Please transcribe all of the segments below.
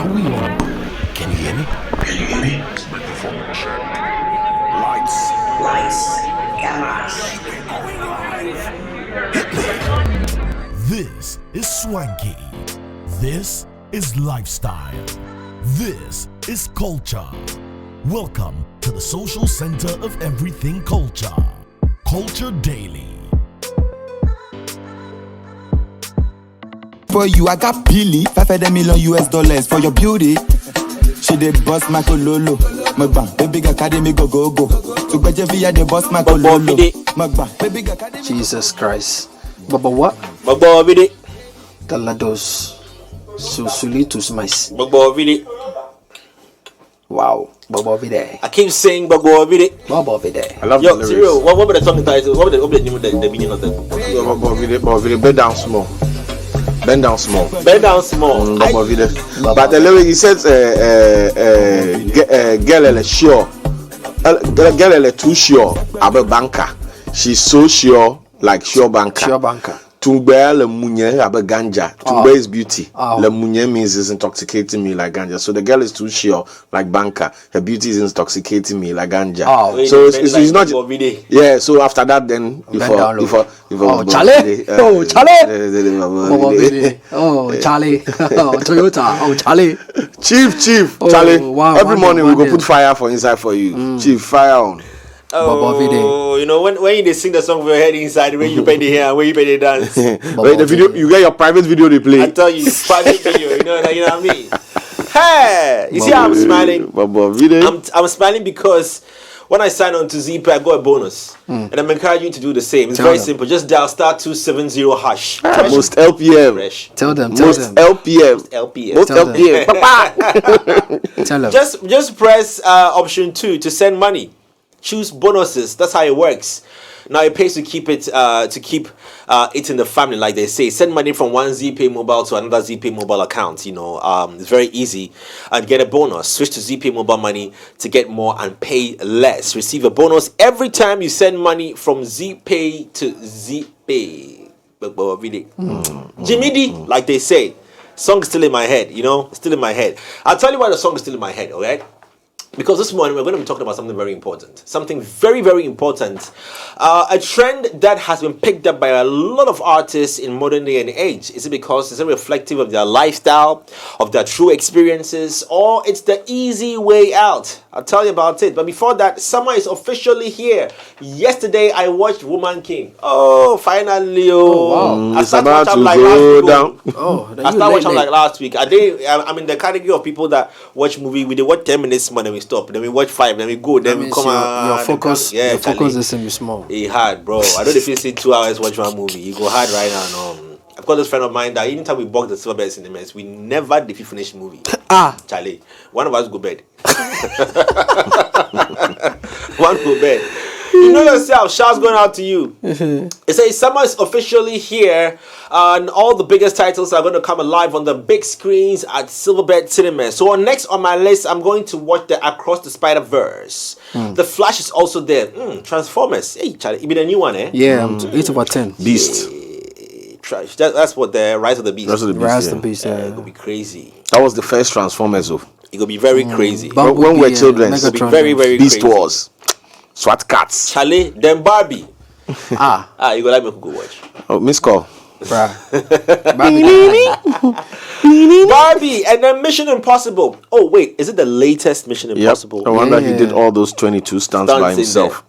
Are we on? Can you hear me? Can you hear me? Microphone check. Lights. Cameras. This is swanky. This is lifestyle. This is culture. Welcome to the social center of everything culture. Culture Daily. For you, I got Billy, $500 million US for your beauty. She did bust my cololo. Magba, baby got carry me go. So beje via the bust my cololo. Magba, baby got carry me. Jesus Christ. Baba what? Baba Vidi. Talados. Susulitus mais. Baba Vidi. Wow. Baba Vide. I keep saying Baba Vidi. Baba Vide. I love Yo, the lyrics. Cyril, what were the song titles? What were the name of the meaning of the Baba Vidi, bend down small. Bend down small. Bend down small. Baba Vidi. But the lyric he says, girl sure. Girl too sure. Abe banker. She's so sure, like sure banker. Sure banker. Tumbe le munye abe ganja. Tumbe is beauty. Le munye means is intoxicating me like ganja. So the girl is too sure, like banker. Her beauty is intoxicating me like ganja. So it's not. Yeah. So after that, then Charlie. Baba Charlie. Toyota. Charlie. Chief. Oh, Charlie. wow, Every one morning day, we go one put day. fire for inside for you. Chief, fire on. Oh, you know when they sing the song with your head inside, when you bend the hair, when you bend the dance. Wait, the video you get your private video they play. I tell you, private video. You know what I mean? Hey, you see how I'm smiling? Baba Vidi. I'm smiling because when I sign on to ZP, I got a bonus, and I'm encouraging you to do the same. It's very simple. Just dial *270# hash. Most LPM. Fresh. Tell them. Most LPM. LPS. Most Tell them. LPM. Papa. Tell them. Just press option 2 to send money. Choose bonuses. That's how it works. Now it pays to keep it it in the family, like they say. Send money from one ZPay mobile to another ZPay mobile account. You know, it's very easy, and get a bonus. Switch to ZPay mobile money to get more and pay less. Receive a bonus every time you send money from ZPay to ZPay. Jimmy D, like they say, song is still in my head. You know, still in my head. I'll tell you why the song is still in my head. All right. Because this morning we're going to be talking about something very important. Something very, very important. A trend that has been picked up by a lot of artists in modern day and age. Is it because it's reflective of their lifestyle, of their true experiences, or it's the easy way out? I'll tell you about it. But before that, summer is officially here. Yesterday I watched Woman King. Oh, finally. wow. I started about watching to like go last week. down. Oh, I started watching like last week. I'm in the category of people that watch movie. We watch 10 minutes more, then we stop. Then we watch 5, then we go, then we come out. Your focus. Yeah, Your focus is in small. It hard, bro. I don't know if you see 2 hours watch one movie. You go hard right now. No. I've got this friend of mine that anytime we book the Silver Bed Cinemas, we never did finish the movie. Charlie, one of us go bed. One go bed. You know yourself, shouts going out to you. It says summer is officially here, and all the biggest titles are going to come alive on the big screens at Silverbed Cinema. So next on my list, I'm going to watch the Across the Spider-Verse. The Flash is also there. Transformers. Hey, Charlie, you be the new one, eh? Yeah, 8 over 10. Beast. Trash. That's what the Rise of the Beast. Rise of the Beast. Rise yeah. the Beast. It's gonna be crazy. That was the first Transformers of. It's gonna be very crazy. Bumblebee when we're and children, It's gonna be Megatron. very, very Beast crazy. Wars. SWAT cats. Charlie, then Barbie. You gonna like me to go watch. Oh, miss call. Bruh. Barbie and then Mission Impossible. Oh wait, is it the latest Mission Impossible? No wonder he did all those 22 stunts by in himself.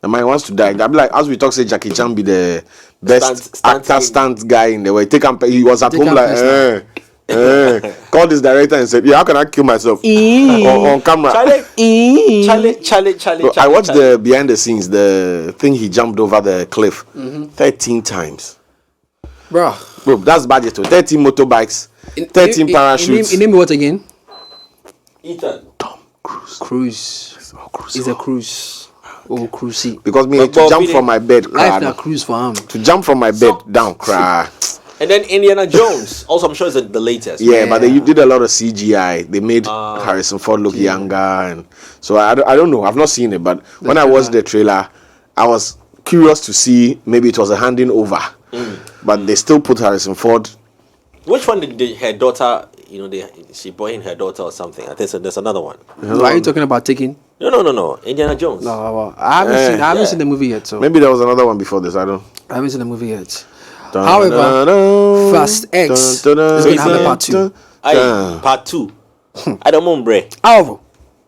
The man wants to die. I'll be like, as we talk, say Jackie Chan be the best stunt guy in the world. He was at home like, called his director and said, yeah, how can I kill myself on camera? Charlie. Bro, I watched the behind the scenes, the thing he jumped over the cliff 13 times. Bro, that's budget. 13 motorbikes, 13 parachutes. You name what again? Ethan. Tom Cruise. Cruise. It's a cruise. Oh, cruisey. Because me to jump from my bed, Life na cruise for him. to jump from my bed down, cry. And then Indiana Jones. Also, I'm sure it's the latest. Yeah, but they did a lot of CGI. They made Harrison Ford look younger, and so I don't know. I've not seen it, but when I watched the trailer, I was curious to see maybe it was a handing over, but they still put Harrison Ford. Which one did her daughter she brought in her daughter or something. I think so, there's another one. Are you talking about taking? No. Indiana Jones. No, well, I haven't seen the movie yet. So maybe there was another one before this. I haven't seen the movie yet. However, Fast X is going to have a part 2. Part 2. I don't know, bre.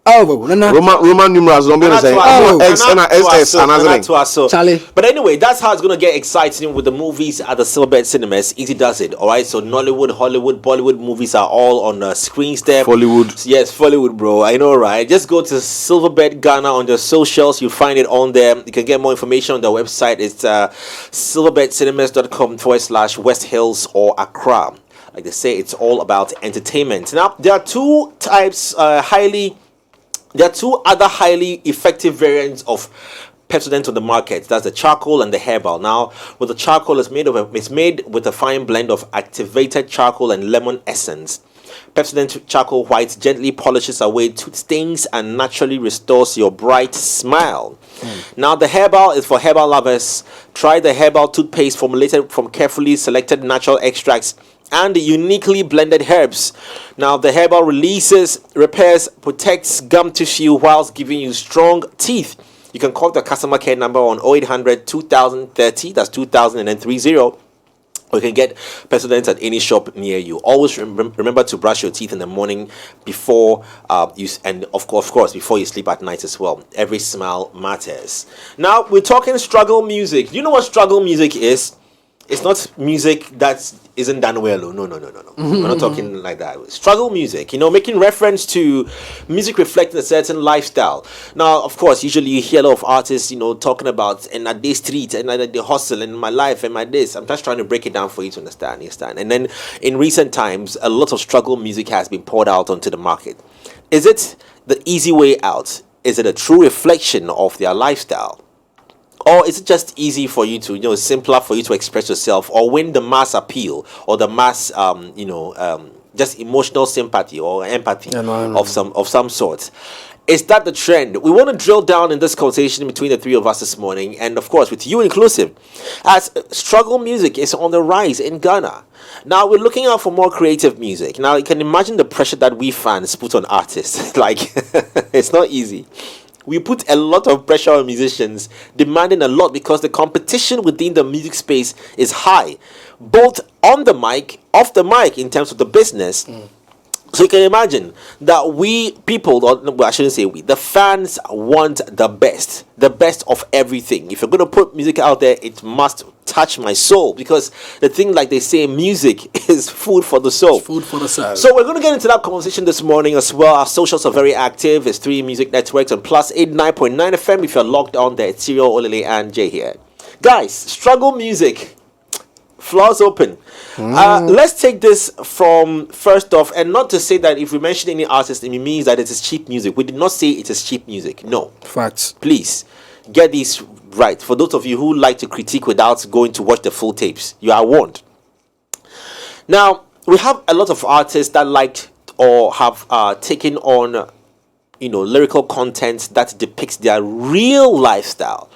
Roman numerals don't be saying X and SS Charlie. But anyway, that's how it's gonna get exciting with the movies at the Silverbird Cinemas. Easy does it. All right. So Nollywood, Hollywood, Bollywood movies are all on screens there. Bollywood. Yes, Bollywood, bro. I know, right? Just go to Silverbird Ghana on their socials. You'll find it on there. You can get more information on their website. It's silverbirdcinemas.com/West Hills or Accra. Like they say, it's all about entertainment. Now, there are two other highly effective variants of Pepsodent on the market. That's the charcoal and the herbal. Now, with the charcoal, it's made with a fine blend of activated charcoal and lemon essence. Pepsodent Charcoal White gently polishes away tooth stains and naturally restores your bright smile. Now, the herbal is for herbal lovers. Try the herbal toothpaste formulated from carefully selected natural extracts and uniquely blended herbs. Now, the herbal repairs, protects gum tissue whilst giving you strong teeth. You can call the customer care number on 0800 2030, that's 2030, or you can get Pepsodent at any shop near you. Always remember to brush your teeth in the morning before and of course before you sleep at night as well. Every smile matters. Now, we're talking struggle music. You know what struggle music is? It's not music that isn't done well. No. We're not talking like that. Struggle music, making reference to music reflecting a certain lifestyle. Now, of course, usually you hear a lot of artists, talking about and at this street and at the hustle and my life and my this. I'm just trying to break it down for you to understand. And then in recent times, a lot of struggle music has been poured out onto the market. Is it the easy way out? Is it a true reflection of their lifestyle? Or is it just easy for you to, simpler for you to express yourself or win the mass appeal or the mass, just emotional sympathy or empathy of some sort? Is that the trend? We want to drill down in this conversation between the three of us this morning, and of course with you inclusive, as struggle music is on the rise in Ghana. Now, we're looking out for more creative music. Now, you can imagine the pressure that we fans put on artists. It's not easy. We put a lot of pressure on musicians, demanding a lot because the competition within the music space is high, both on the mic, off the mic, in terms of the business. So you can imagine that the fans want the best of everything. If you're going to put music out there, it must touch my soul, because the thing, like they say, music is food for the soul. It's food for the soul. So we're going to get into that conversation this morning as well. Our socials are very active. It's 3 music networks and plus 89.9 FM. If you're logged on there, it's Cyril, Olele, and Jay here. Guys, struggle music. Floors open. Let's take this from first off, and not to say that if we mention any artist, it means that it is cheap music. We did not say it is cheap music. No. Facts. Please get these right. For those of you who like to critique without going to watch the full tapes, you are warned. Now, we have a lot of artists that like or have taken on, lyrical content that depicts their real lifestyle.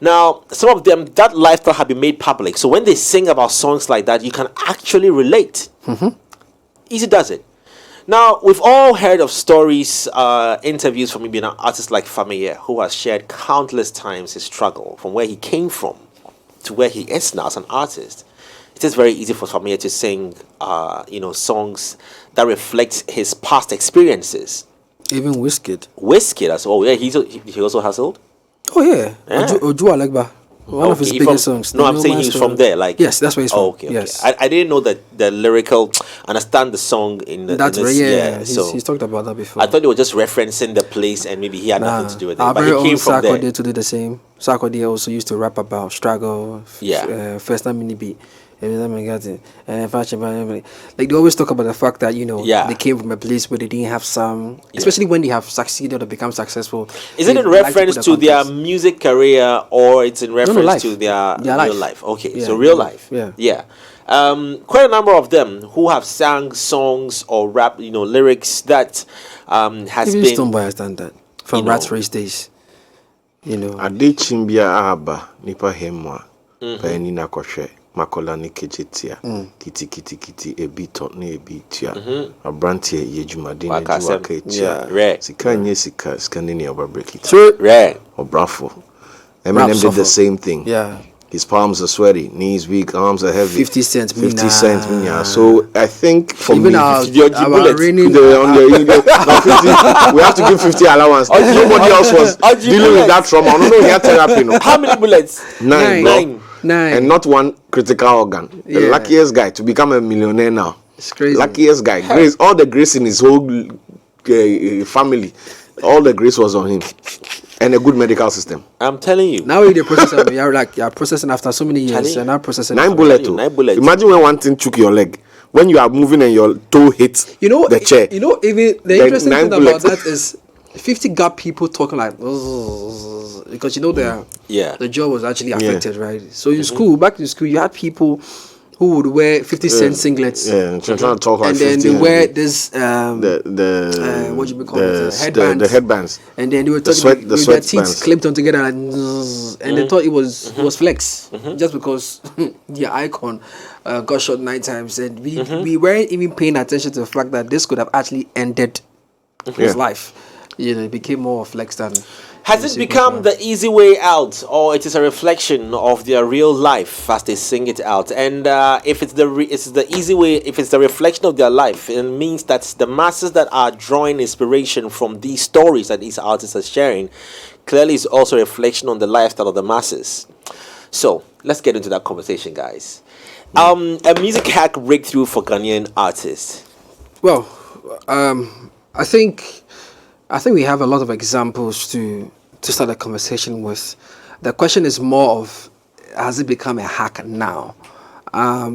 Now, some of them, that lifestyle have been made public. So when they sing about songs like that, you can actually relate. Easy does it. Now, we've all heard of stories, interviews from maybe an artist like Famaye, who has shared countless times his struggle from where he came from to where he is now as an artist. It is very easy for Famaye to sing, songs that reflect his past experiences. Even Wizkid as well. Yeah, he also hustled. Oh yeah. Oju Alegba. One of his biggest songs. No, I'm saying he's from there. Yes, that's where he's from. Okay. Yes. I didn't know that the lyrical. Understand the song in the. That's right. He's talked about that before. I thought they were just referencing the place and maybe he had nothing to do with it. Our but very he came own from Sarkodie there. to do the same. Sarkodie also used to rap about struggle. First time mini beat. Like they always talk about the fact that they came from a place where they didn't have some, especially when they have succeeded or become successible. Is it in reference to their music career or it's in reference to their real life? Okay, so real life. Yeah. Quite a number of them who have sang songs or rap, lyrics that has even been. Stonebwoy has done that from Rat Race days. Ade chimbia aba nipa hemwa pa ni na kohwe. Makola ni kejetia kiti ebito ni ebitia abrantie yejumade na juwa ketia sika nye sika ni oba break it right obrafo Eminem did the same thing. His palms are sweaty, knees weak, arms are heavy. 50 cents, yeah. So I think for even me, your bullet, we have to give 50 allowance. Nobody else was dealing with that trauma. No, he had therapy. No. How many bullets? Nine. And not one critical organ. The luckiest guy to become a millionaire now. It's crazy. Luckiest guy. Grace, all the grace in his whole family, all the grace was on him. And a good medical system. I'm telling you. Now you're processing. You're processing after so many years. You're not processing. 9 bullets. Imagine when one thing took your leg. When you are moving and your toe hits the chair. Even the interesting thing about that is 50 got people talking like because the jaw was actually affected, right? So in school, back in school, you had people who would wear 50 cent singlets. Trying to talk like and then they wear this what you call it, headbands. The headbands. And then they were talking with their teeth clipped on together and they thought it was flex just because the icon got shot 9 times, and we weren't even paying attention to the fact that this could have actually ended his life. It became more flex than. Has it become the easy way out, or it is a reflection of their real life as they sing it out? And if it's the easy way, if it's the reflection of their life, it means that the masses that are drawing inspiration from these stories that these artists are sharing, clearly is also a reflection on the lifestyle of the masses. So let's get into that conversation, guys. A music hack breakthrough for Ghanaian artists. Well, I think we have a lot of examples to start a conversation with. The question is more of, has it become a hack now?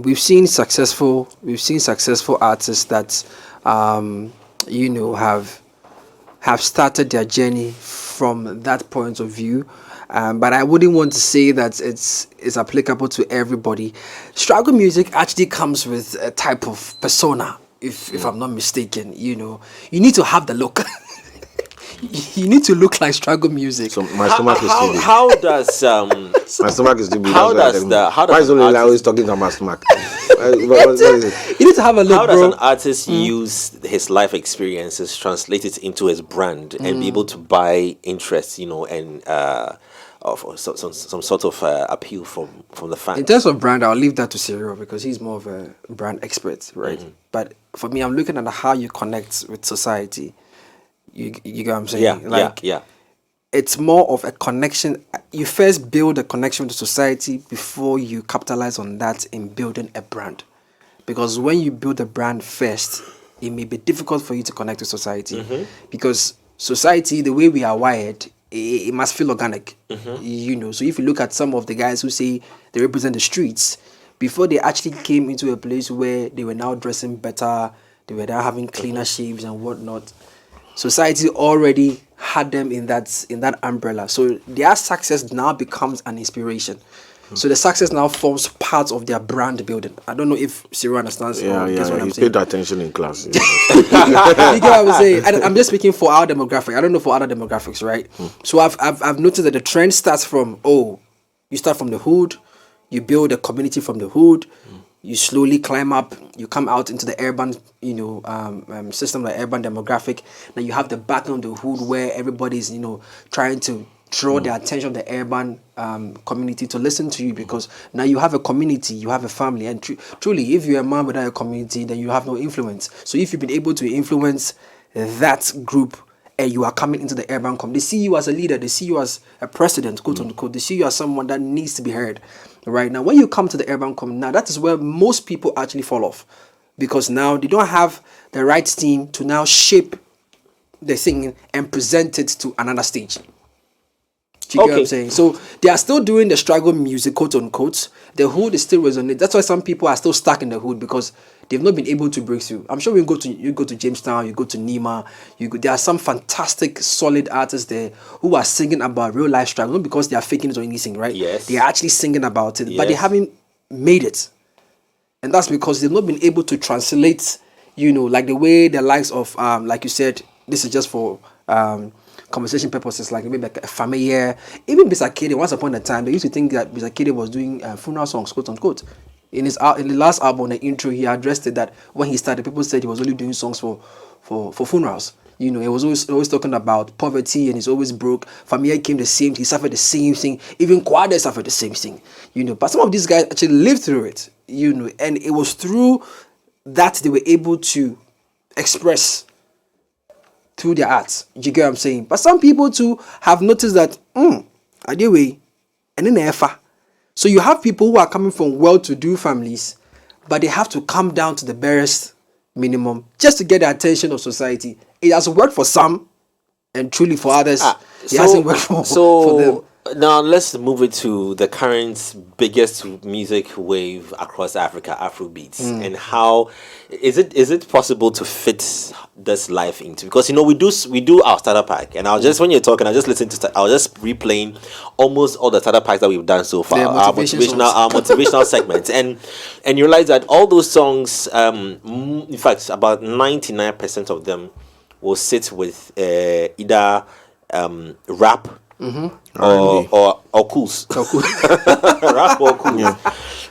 We've seen successful artists that have started their journey from that point of view. But I wouldn't want to say that it's applicable to everybody. Struggle music actually comes with a type of persona, if I'm not mistaken. You need to have the look. You need to look like struggle music. So my stomach is still how does my stomach is still how does why is only always talking to my stomach? You need to have a look. How does an artist use his life experiences, translate it into his brand, and be able to buy interest, and of some sort of appeal from the fans? In terms of brand, I'll leave that to Cyril because he's more of a brand expert, right? But for me, I'm looking at how you connect with society. You get what I'm saying? It's more of a connection. You first build a connection to society before you capitalize on that in building a brand. Because when you build a brand first, it may be difficult for you to connect to society. Because society, the way we are wired, it must feel organic. So if you look at some of the guys who say they represent the streets, before they actually came into a place where they were now dressing better, they were now having cleaner shaves and whatnot, society already had them in that umbrella. So their success now becomes an inspiration. So the success now forms part of their brand building. I don't know if Cyril understands. What I'm saying. Paid attention in class. You get what I'm saying? I'm just speaking for our demographic. I don't know for other demographics, right? So I've noticed that the trend starts from you start from the hood, you build a community from the hood. You slowly climb up, you come out into the urban, system, like urban demographic. Now you have the back of the hood where everybody's, trying to draw the attention of the urban community to listen to you, because now you have a community, you have a family, and truly, if you're a man without a community, then you have no influence. So if you've been able to influence that group, and you are coming into the urban community, they see you as a leader, they see you as a president, quote unquote, they see you as someone that needs to be heard. Right now, when you come to the urban community, now that is where most people actually fall off, because now they don't have the right team to now shape the thing and present it to another stage. Do you get what I'm saying? So they are still doing the struggle music, quote unquote. The hood is still resonating. That's why some people are still stuck in the hood, because they've not been able to break through. I'm sure you go to Jamestown, you go to Nima, there are some fantastic, solid artists there who are singing about real life struggle, not because they are faking it or anything, right? Yes. They are actually singing about it, but they haven't made it. And that's because they've not been able to translate, like the way the likes of, like you said, this is just for conversation purposes, like maybe like a family. Even Bisakede, once upon a time, they used to think that Bisakede was doing funeral songs, quote unquote. in the last album, the intro, he addressed it that when he started, people said he was only doing songs for funerals. You know, he was always talking about poverty, and he's always broke. Famia came the same. He suffered the same thing. Even Kwade suffered the same thing. You know, but some of these guys actually lived through it. You know, and it was through that they were able to express through their art. You get what I'm saying? But some people too have noticed that, anyway, and then effort. So you have people who are coming from well-to-do families, but they have to come down to the barest minimum just to get the attention of society. It has worked for some, and truly for others, it hasn't worked for them. Now let's move it to the current biggest music wave across Africa, Afrobeats, and how is it possible to fit this life into? Because you know we do our starter pack, and when you're talking, I'll just replaying almost all the starter packs that we've done so far, our motivational segments, and you realize that all those songs, in fact, about 99% of them will sit with either rap. Or cools. Rap or cools. Yeah.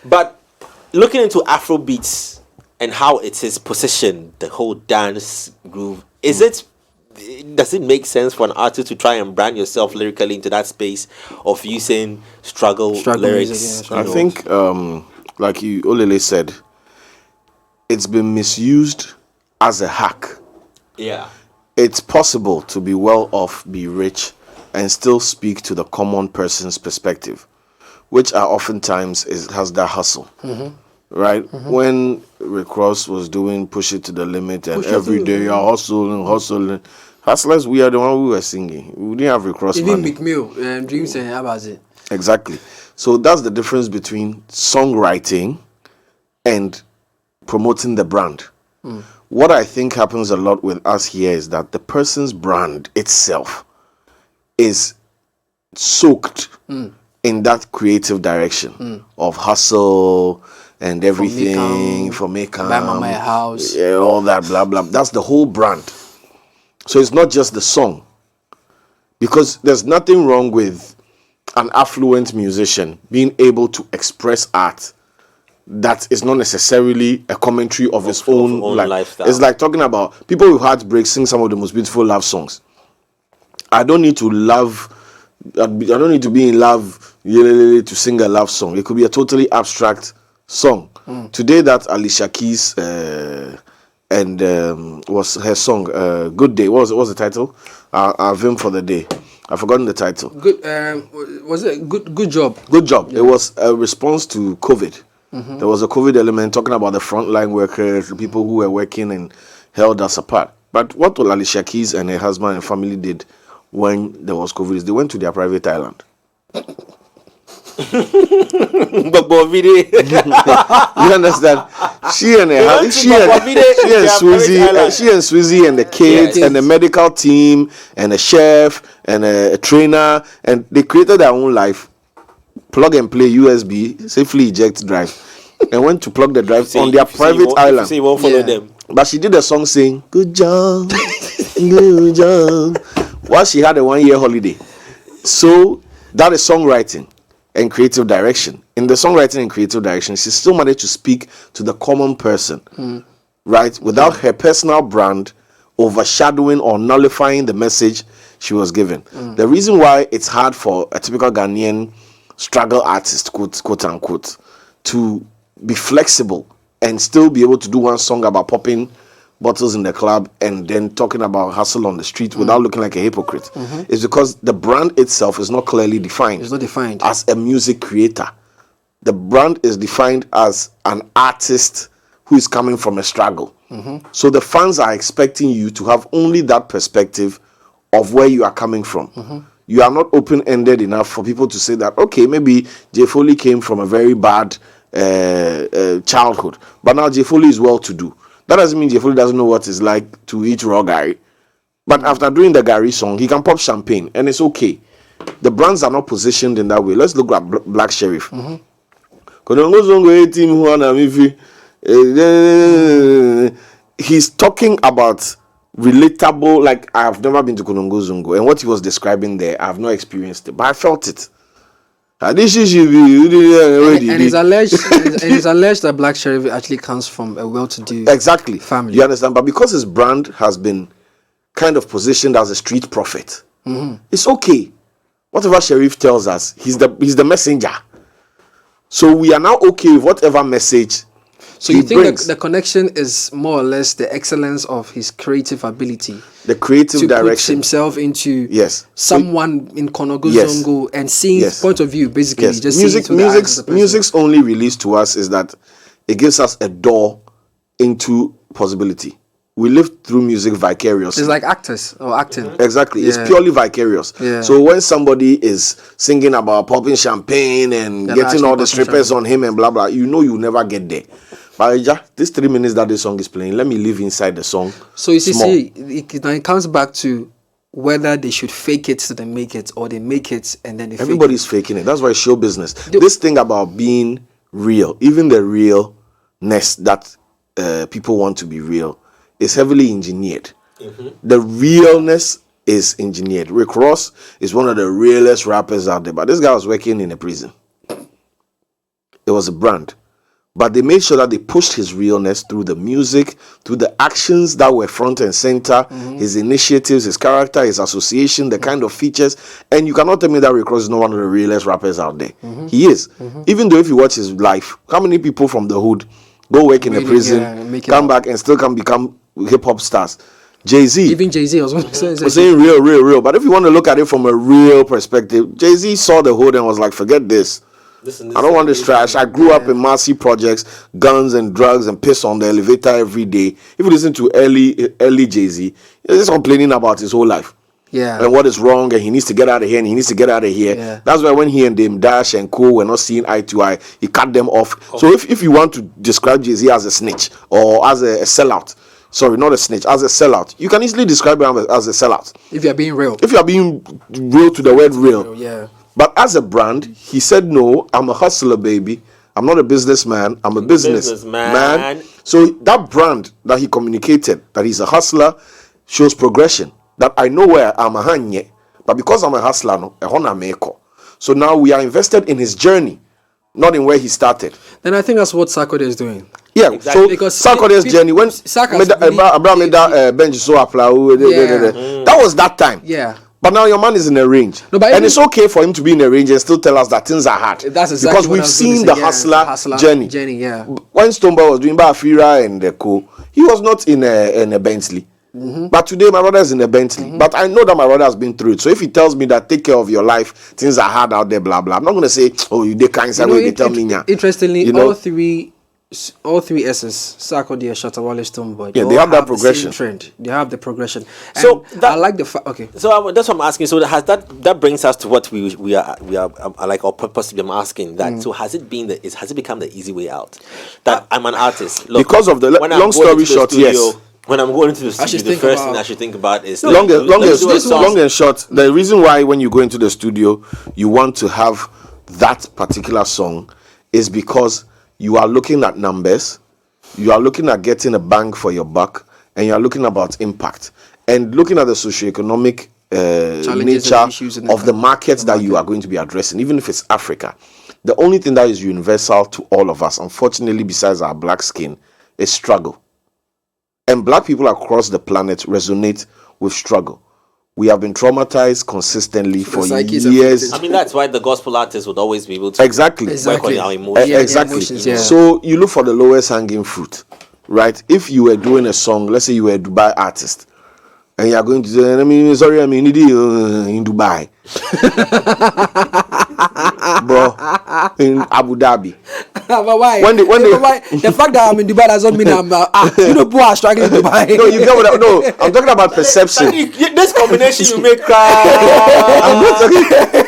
But looking into Afrobeats and how it is positioned, the whole dance groove, does it make sense for an artist to try and brand yourself lyrically into that space of using struggle lyrics? Music, yeah, I think, like Olele said, it's been misused as a hack. Yeah. It's possible to be well off, be rich, and still speak to the common person's perspective, which are oftentimes has that hustle, right? When Rick Ross was doing Push It to the Limit, and every day you're hustling. Hustlers, we are the one who were singing. We didn't have Rick Ross even money. McMill and Dreams and Abazi. Exactly. So that's the difference between songwriting and promoting the brand. What I think happens a lot with us here is that the person's brand itself is soaked in that creative direction of hustle and everything for makeup, buy my house, all that blah blah. That's the whole brand. So it's not just the song, because there's nothing wrong with an affluent musician being able to express art that is not necessarily a commentary of his own lifestyle. It's like talking about people with heartbreak sing some of the most beautiful love songs. I don't need to be in love to sing a love song. It could be a totally abstract song. Today, that Alicia Keys was her song "Good Day." What was the title? Our vim for the day. I've forgotten the title. Good. Was it good job? Good job. Yeah. It was a response to COVID. There was a COVID element talking about the frontline workers, the people who were working and held us apart. But what Alicia Keys and her husband and family did when there was COVID is they went to their private island. You understand? She and Swizzy and the kids and the medical team and a chef and a trainer, and they created their own life. Plug and play USB, safely eject drive, and went to plug the drive on their private island. You won't follow them. But she did a song saying, "Good job, good job," while she had a 1-year holiday. So that is songwriting and creative direction. In the songwriting and creative direction, she still managed to speak to the common person, right? Without her personal brand overshadowing or nullifying the message she was given. The reason why it's hard for a typical Ghanaian struggle artist, quote unquote, to be flexible and still be able to do one song about popping bottles in the club and then talking about hustle on the street without looking like a hypocrite is because the brand itself is not clearly defined. It's not defined as a music creator. The brand is defined as an artist who is coming from a struggle. So the fans are expecting you to have only that perspective of where you are coming from. You are not open-ended enough for people to say that, okay, maybe Jay Foley came from a very bad childhood, but now Jay Foley is well-to-do. That doesn't mean Jay Foley doesn't know what it's like to eat raw Gary. But after doing the Gary song, he can pop champagne, and it's okay. The brands are not positioned in that way. Let's look at Black Sheriff. He's talking about relatable, like, I have never been to Konongo Zungo, and what he was describing there, I have not experienced it, but I felt it. And this should be. And it's alleged that Black Sheriff actually comes from a well-to-do family. You understand? But because his brand has been kind of positioned as a street prophet, it's okay. Whatever Sheriff tells us, he's the messenger. So we are now okay with whatever message. So you think the connection is more or less the excellence of his creative ability, the creative to direction, put himself into someone in Konogo Zongo and seeing his point of view, basically. Just music's only release to us is that it gives us a door into possibility. We live through music vicariously. It's like actors or acting. Exactly. It's purely vicarious. So when somebody is singing about popping champagne and getting all the strippers on him and blah blah, you'll never get there. But this 3 minutes that the song is playing, let me live inside the song. So you see, it comes back to whether they should fake it so they make it, or they make it and then they Everybody's faking it. That's why show business. This thing about being real, even the realness that people want to be real, is heavily engineered. The realness is engineered. Rick Ross is one of the realest rappers out there, but this guy was working in a prison. It was a brand. But they made sure that they pushed his realness through the music, through the actions that were front and center, his initiatives, his character, his association, the kind of features. And you cannot tell me that Rick Ross is not one of the realest rappers out there. He is. Even though if you watch his life, how many people from the hood go work in a prison, come back and still can become hip-hop stars? Jay-Z. Even Jay-Z was saying real. But if you want to look at it from a real perspective, Jay-Z saw the hood and was like, forget this. I don't want this trash. I grew up in massive projects, guns and drugs, and piss on the elevator every day. If you listen to early Jay-Z, he's just complaining about his whole life. And what is wrong, and he needs to get out of here, and he needs to get out of here. That's why when he and them Dash and Co were not seeing eye to eye, he cut them off. So if you want to describe Jay-Z as a snitch or as a sellout, sorry, not a snitch, as a sellout, you can easily describe him as a sellout. If you're being real. If you're being real to the word real. But as a brand, he said, no, I'm a hustler, baby. I'm not a businessman. I'm a businessman. So that brand that he communicated, that he's a hustler, shows progression. That I know where I'm a hanye, but because I'm a hustler, no, so now we are invested in his journey, not in where he started. Then I think that's what Sarkodie is doing. Yeah, exactly. So because Sarkodie's journey, when Abraham made that bench so that was that time. Yeah. But now your man is in a range. And it's okay for him to be in a range and still tell us that things are hard. That's exactly because we've seen the hustler journey. When Stonebwoy was doing Bafira and the Co, he was not in a Bentley. But today my brother is in a Bentley. But I know that my brother has been through it. So if he tells me that take care of your life, things are hard out there, blah blah, I'm not going to say, oh, you did kind of way they tell me. Interestingly, all three S's, Sarkodie, Shatawale, Stonebwoy, they have that progression. Trend. They have the progression. And so I like the fact. Okay. So that's what I'm asking. So has that brings us to what we are like, or possibly I'm asking that. So has it become the easy way out? That I'm an artist. Look, because of the long story short, yes. When I'm going into the studio, the first thing I should think about is long and short. The reason why when you go into the studio you want to have that particular song is because you are looking at numbers, you are looking at getting a bang for your buck, and you are looking about impact and looking at the socioeconomic nature of the markets that you are going to be addressing, even if it's Africa. The only thing that is universal to all of us, unfortunately, besides our black skin, is struggle. And black people across the planet resonate with struggle. We have been traumatized consistently for years. I mean, that's why the gospel artists would always be able to work on our emotions. Exactly. So you look for the lowest hanging fruit, right? If you were doing a song, let's say you were a Dubai artist, and you are going to say, I'm in Dubai. Bro, in Abu Dhabi. But why? The fact that I'm in Dubai doesn't mean I'm people are struggling in Dubai. No, you get what I'm talking about perception. This combination you make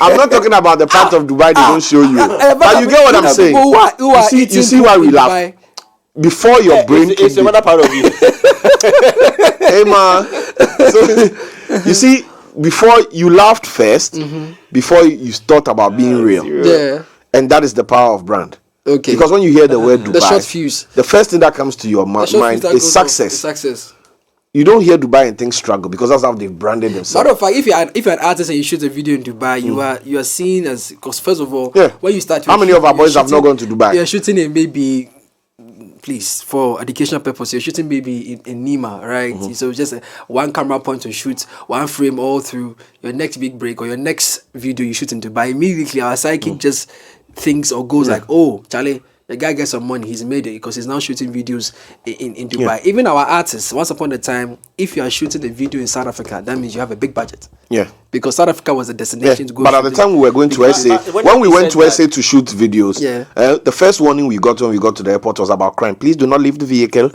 I'm not talking about the part of Dubai they don't show you. But you get what I'm saying. You see why we laugh. Before your brain it's another part of you. Hey man. So you see, before you laughed first, before you thought about being real. Yeah. And that is the power of brand. Okay. Because when you hear the word Dubai, the short fuse, the first thing that comes to your mind is success. Success. you don't hear Dubai and think struggle because that's how they've branded themselves. Matter of fact, if you're an artist and you shoot a video in Dubai, you are seen as, because first of all, when you start, how many of our boys have not gone to Dubai? You're shooting in maybe, please, for educational purpose, you're shooting maybe in Nima, right? So just one camera point to shoot, one frame all through. Your next big break or your next video you shoot in Dubai, immediately our psychic just thinks or goes like, oh, Charlie, the guy gets some money, he's made it because he's now shooting videos in Dubai. Even our artists, once upon a time, if you are shooting a video in South Africa, that means you have a big budget. Yeah. Because South Africa was a destination to go. But at the time we were going to SA, when we went to SA to shoot videos, the first warning we got when we got to the airport was about crime. Please do not leave the vehicle.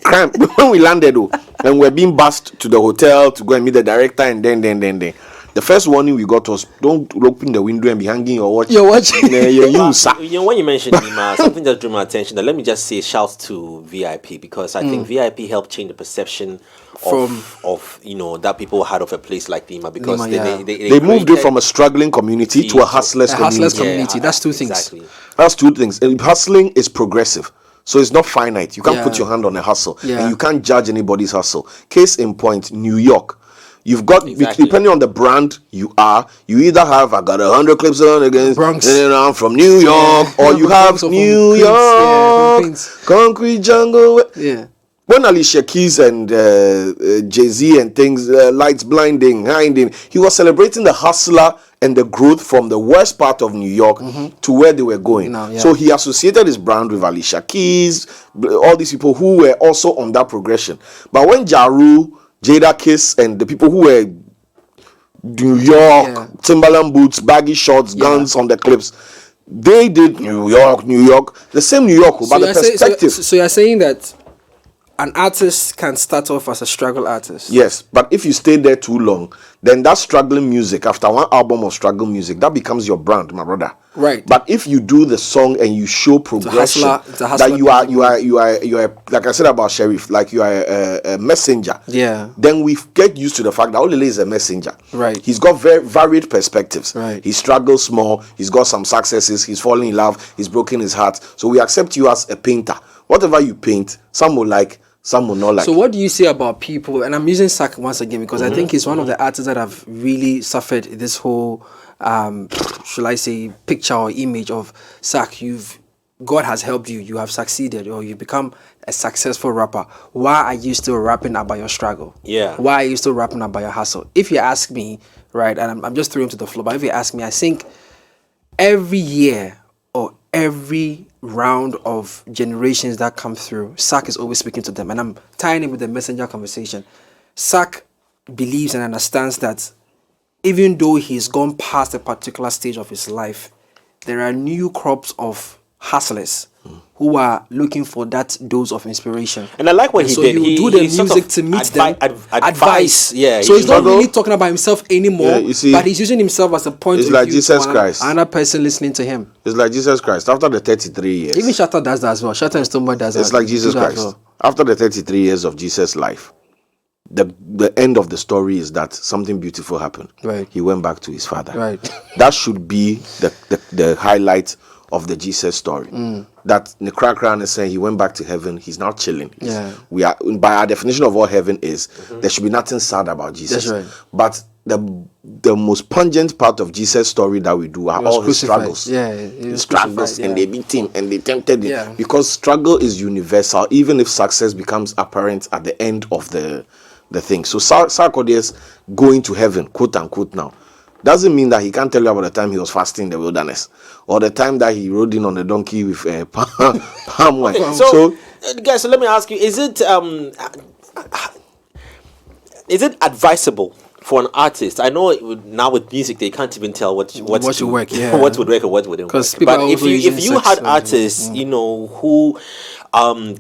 Crime. When we landed, and we're being bussed to the hotel to go and meet the director, and then. The first warning we got was don't open the window and be hanging your watch. You're watching. When you mentioned Nima, something that drew my attention. Let me just say shouts to VIP because I think VIP helped change the perception of that people had of a place like Nima because they moved it from a struggling community to a hustlers community. That's two things. Exactly. That's two things. And hustling is progressive. So it's not finite. You can't put your hand on a hustle. And you can't judge anybody's hustle. Case in point, New York. You've got, depending on the brand you either have, I got 100 clips on against Bronx, and I'm from New York, or you have New York, Concrete Jungle. Yeah. When Alicia Keys and Jay-Z and things, Lights Blinding, he was celebrating the hustler and the growth from the worst part of New York to where they were going. So he associated his brand with Alicia Keys, all these people who were also on that progression. But when Jada Kiss and the people who were New York, Timberland boots, baggy shorts, guns on the clips, they did New York, the same New York, but the perspective. So you're saying that an artist can start off as a struggle artist? Yes, but if you stay there too long, then that struggling music, after one album of struggle music, that becomes your brand, my brother. Right. But if you do the song and you show progression, that you are like I said about Sheriff, like you are a messenger. Yeah. Then we get used to the fact that Olele is a messenger. Right. He's got very varied perspectives. Right. He struggles small. He's got some successes. He's falling in love. He's broken his heart. So we accept you as a painter. Whatever you paint, some will like. Some will not like. So what do you say about people, and I'm using Sak once again because I think he's one of the artists that have really suffered this whole, shall I say, picture or image of Sak, God has helped you, you have succeeded, or you've become a successful rapper. Why are you still rapping about your struggle? Yeah. Why are you still rapping about your hustle? If you ask me, right, and I'm just throwing to the floor, but if you ask me, I think every year or every round of generations that come through, Sak is always speaking to them, and I'm tying it with the messenger conversation. Sak believes and understands that even though he's gone past a particular stage of his life, there are new crops of hustlers who are looking for that dose of inspiration. And I like what he did. So he do the music to meet them, advice. Yeah. So he's not really talking about himself anymore, but he's using himself as a point of view. It's like Jesus Christ. Another person listening to him. It's like Jesus Christ. After the 33 years. Even Shatta does that as well. Shatta and Stonebwoy does that. It's like Jesus Christ. Well. After the 33 years of Jesus' life, the end of the story is that something beautiful happened. Right. He went back to his father. Right. That should be the highlight of the Jesus story. That Nekrakran is saying he went back to heaven, he's now chilling. We are, by our definition of what heaven is, there should be nothing sad about Jesus. That's right. But the most pungent part of Jesus' story that we do are all his struggles. His struggles, and they beat him and they tempted him. Because struggle is universal, even if success becomes apparent at the end of the thing. So Sarkodie's going to heaven, quote unquote now, doesn't mean that he can't tell you about the time he was fasting in the wilderness or the time that he rode in on a donkey with palm wine. So guys, so let me ask you, is it advisable for an artist? I know now with music they can't even tell what would work, what would work and what wouldn't work. But if you had artists, who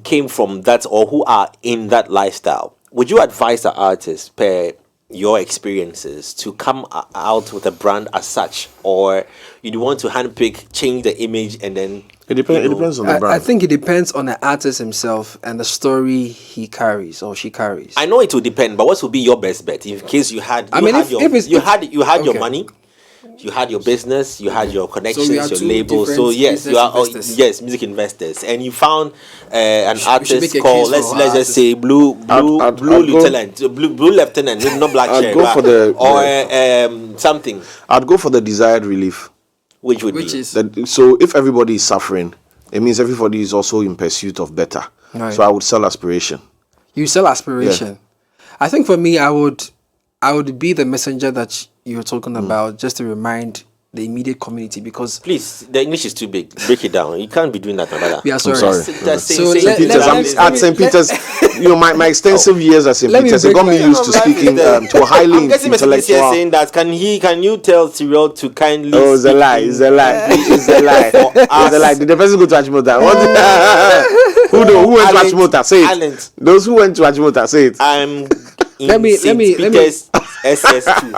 came from that or who are in that lifestyle, would you advise the artist per your experiences to come out with a brand as such, or you want to handpick, change the image, and then it depends on the brand? I think it depends on the artist himself and the story he carries or she carries. I know it will depend, but what would be your best bet in case you had your money You had your business, you had your connections, your label. So yes, you are music investors, and you found an artist called let's just say Blue Lieutenant, Blue Lieutenant, maybe not Black Cherry, or something. I'd go for the desired relief, which is so if everybody is suffering, it means everybody is also in pursuit of better. Right. So I would sell aspiration. You sell aspiration. Yeah. I think for me, I would be the messenger that you're talking about, just to remind the immediate community, because please, the English is too big. Break it down. You can't be doing that, brother. We are sorry. At St. Peter's, my extensive years at St. Peter's, it got me used to speaking to a highly intellectual. Saying that can you tell Cyril to kindly? Oh, it's a lie. It's a lie. It's a lie. It's a lie. Did the person go to Achimota? Who went to Achimota? Say it. Those who went to Achimota, say it. I'm let me SS2.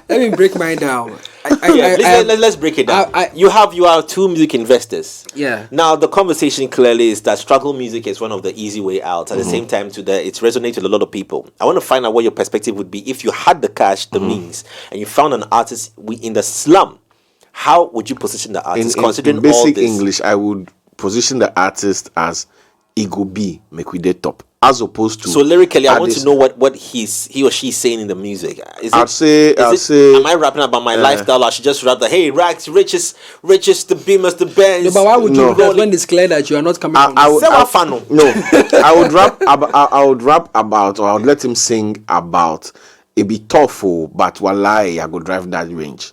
Let me break mine down. Let's break it down. You are two music investors. Yeah. Now the conversation clearly is that struggle music is one of the easy way out. At the same time, it's resonated with a lot of people. I want to find out what your perspective would be if you had the cash, the means, and you found an artist in the slum. How would you position the artist? Considering in basic all this? English, I would position the artist as ego B, make we dey top. As opposed to, so lyrically, I want to know what he or she is saying in the music. I'll say. Am I rapping about my lifestyle? I should just rap the hey racks, richest, the Beamers, the Benz. No, but why would you do that when it's clear that you are not coming from? I would rap about, or I would let him sing about. It be tough, but wallahi, I go drive that range.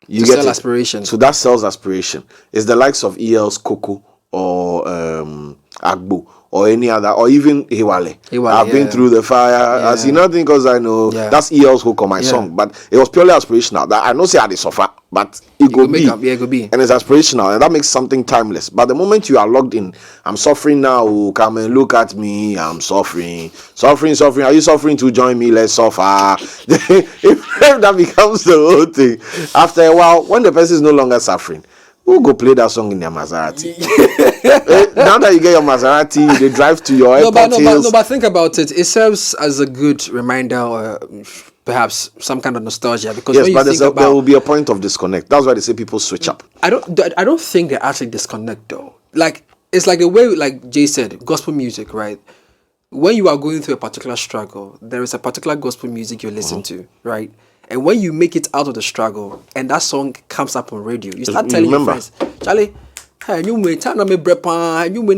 You get sell aspiration. So that sells aspiration. It's the likes of EL's Coco or Agbo. Or any other, or even Hiwale. I've been through the fire. I see nothing because I know that's EL's hook on my song. But it was purely aspirational. That I know say I did suffer, but it go be. And it's aspirational, and that makes something timeless. But the moment you are logged in, I'm suffering now. Come and look at me. I'm suffering. Are you suffering to join me? Let's suffer. If that becomes the whole thing, after a while, when the person is no longer suffering, who go play that song in their Maserati? Now that you get your Maserati, they drive to your airport. But think about it. It serves as a good reminder, or perhaps some kind of nostalgia. Because there will be a point of disconnect. That's why they say people switch up. I don't think they actually disconnect though. Like it's like the way, like Jay said, gospel music, right? When you are going through a particular struggle, there is a particular gospel music you listen to, right? And when you make it out of the struggle and that song comes up on radio, you start telling your friends, Charlie, hey, you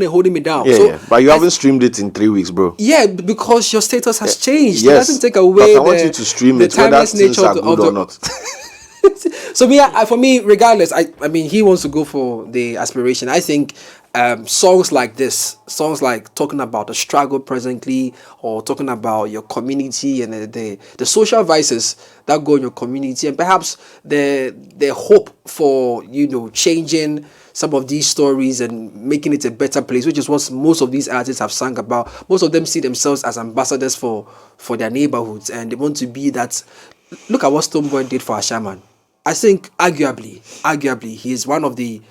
holding me down. But you haven't streamed it in 3 weeks, bro. Yeah, because your status has changed. Yes, it doesn't take away but I want you to stream it, whether things are good or not. So for me, regardless, I mean, he wants to go for the aspiration. I think songs like this, songs like talking about the struggle presently, or talking about your community and the social vices that go in your community, and perhaps the hope for changing some of these stories and making it a better place, which is what most of these artists have sung about. Most of them see themselves as ambassadors for their neighborhoods, and they want to be that. Look at what Stonebwoy did for Ashaman. I think arguably he is one of the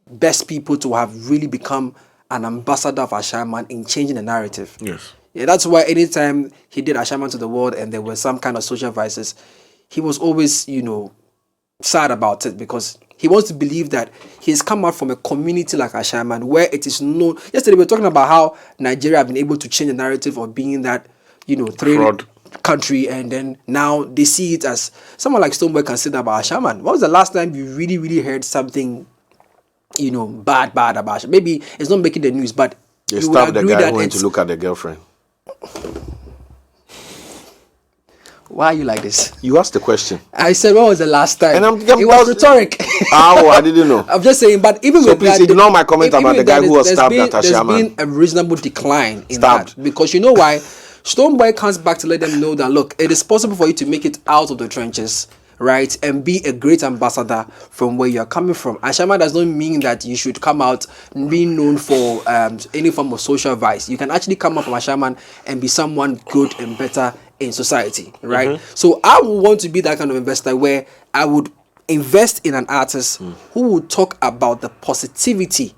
best people to have really become an ambassador of Ashaman in changing the narrative. Yes. Yeah, that's why anytime he did Ashaman to the world and there were some kind of social vices, he was always, sad about it, because he wants to believe that he's come out from a community like Ashaman where it is known. Yesterday we were talking about how Nigeria have been able to change the narrative of being that, fraud country, and then now they see it as someone like Stonebwoy can say that about Ashaman. When was the last time you really, really heard something bad about it? Maybe it's not making the news, but they stopped the guy who went to look at the girlfriend. Why are you like this? You asked the question. I said, when was the last time? And it was rhetoric. I didn't know. I'm just saying, but even so with please that, ignore my comment about the guy who was stabbed at Ashaman. There's been a reasonable decline in that, because you know why? Stonebwoy comes back to let them know that, look, it is possible for you to make it out of the trenches, right, and be a great ambassador from where you are coming from. Ashaman does not mean that you should come out being known for any form of social vice. You can actually come out from Ashaman and be someone good and better in society, right? Mm-hmm. So I would want to be that kind of investor where I would invest in an artist who would talk about the positivity